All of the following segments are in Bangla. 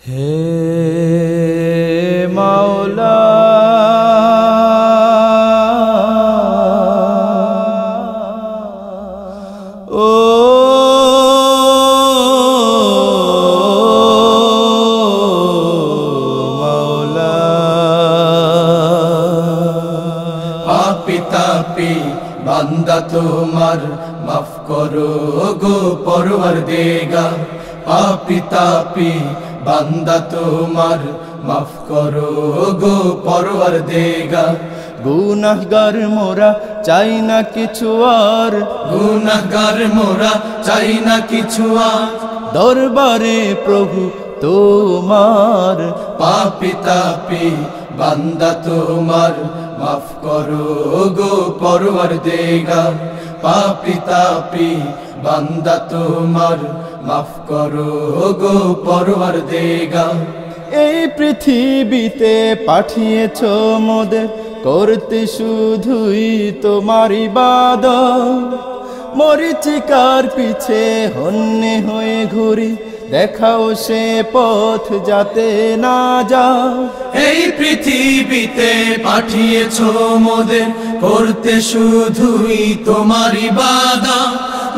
হে মাওলা ও মাওলা পাপী তাপী বান্দা তোমার মাফ করো গো পরওয়ারদিগার। পাপী তাপী বান্দা তোমার মাফ করো গো পরওয়ারদিগার। গুনাহগার মোরা চাই না কিছু আর, গুনাহগার মোরা চাই না কিছু আর, দরবারে প্রভু তোমার। পাপী তাপী বান্দা তোমার মাফ করো গো পরওয়ারদিগার। পাপী তাপী বান্দা তোমার মাফ করো গো পরওয়ারদিগার। এই পৃথিবীতে পাঠিয়েছ মোদের করতে শুধুই তোমার ইবাদত। মরিচিকার পিছে হন্যে হয়ে ঘুরি, দেখাও সে পথ যাতে না যাও। এই পৃথিবীতে পাঠিয়েছ মোদের করতে শুধুই তোমার ইবাদত।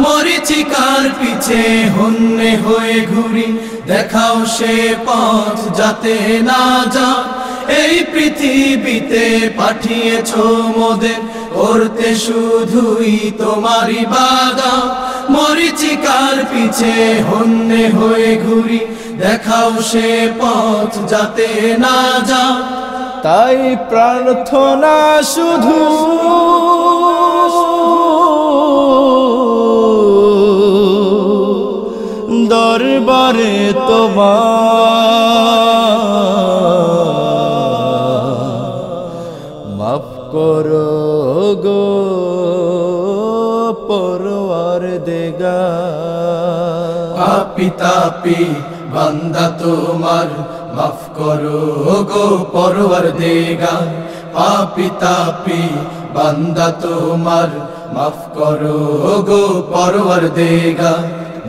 মরিচিকার পিছে হন্যে হয়ে ঘুরি, দেখাও সে পথ যাতে না যাও। এই পৃথিবীতে পাঠিয়েছ মোদের করতে শুধুই তোমার ইবাদত। মরিচিকার পিছে হন্যে হয়ে ঘুরি, দেখাও সে পথ যাতে না যাও। তাই প্রার্থনা শুধু দরবারে তোমার, মাফ করো গো পরওয়ারদিগার। পাপী তাপী বান্দা তোমার মাফ করো গো পরওয়ারদিগার। পাপী তাপী বান্দা তোমার মাফ করো গো পরওয়ারদিগার।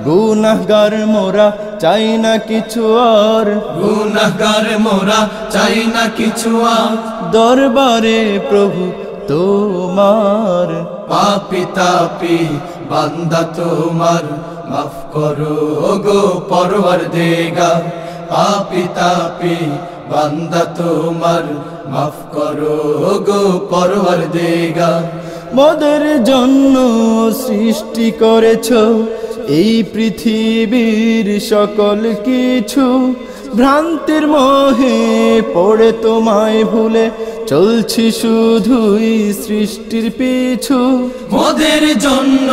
গুনাহগার মোরা চাই না কিছু আর, গুনাহগার মোরা চাই না কিছু আর, দরবারে প্রভু তোমার। পাপী তাপী বান্দা তোমার মাফ করো গো পরওয়ারদিগার। পাপী তাপী বান্দা তোমার মাফ করো গো পরওয়ারদিগার। মোদের জন্য সৃষ্টি করেছ এই পৃথিবীর সকল কিছু, ভ্রান্তির মোহে পড়ে তোমায় ভুলে চলছি শুধুই সৃষ্টির পিছু। মোদের জন্য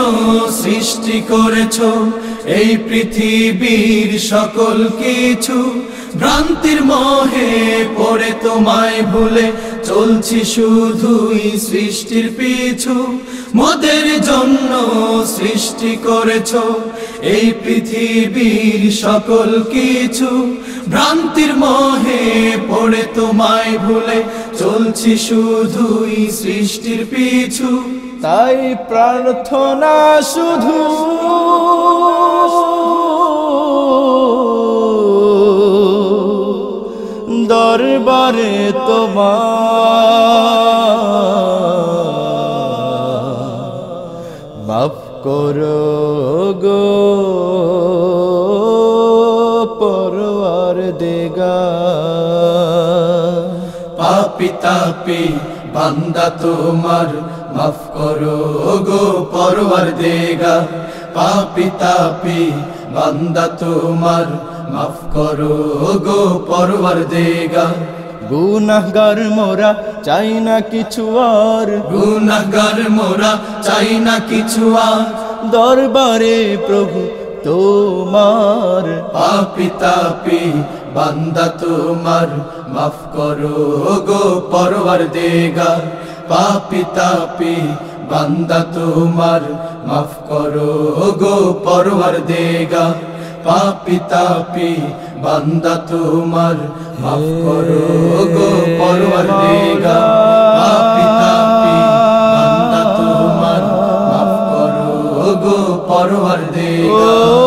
সৃষ্টি করেছ এই পৃথিবীর সকল কিছু, ভ্রান্তির মোহে পড়ে তোমায় ভুলে চলছি শুধুই সৃষ্টির পিছু। মোদের জন্য সৃষ্টি করেছ এই পৃথিবীর সকল কিছু, ভ্রান্তির মোহে পড়ে তোমায় ভুলে চলছি শুধুই সৃষ্টির পিছু। তাই প্রার্থনা শুধু দরবারে তোমার, মাফ করো গো পরওয়ারদিগার। পাপী তাপী বান্দা তোমার মাফ করো গো পরওয়ারদিগার। পাপী তাপী বান্দা তোমার মাফ করো গো পরওয়ারদিগার। গুনাহগার মোরা চাই না কিছু আর, গুনাহগার মোরা চাই না কিছু আর, দরবারে প্রভু তোমার। পাপী তাপী বান্দা তোমার মাফ করো গো পরওয়ারদিগার। পাপী তাপী বান্দা তোমার মাফ করো গো পরওয়ারদিগার। পাপী তাপী বান্দা তোমার মাফ করো গো পরওয়ারদিগার। পাপী তাপী বান্দা তোমার মাফ করো গো পরওয়ারদিগার।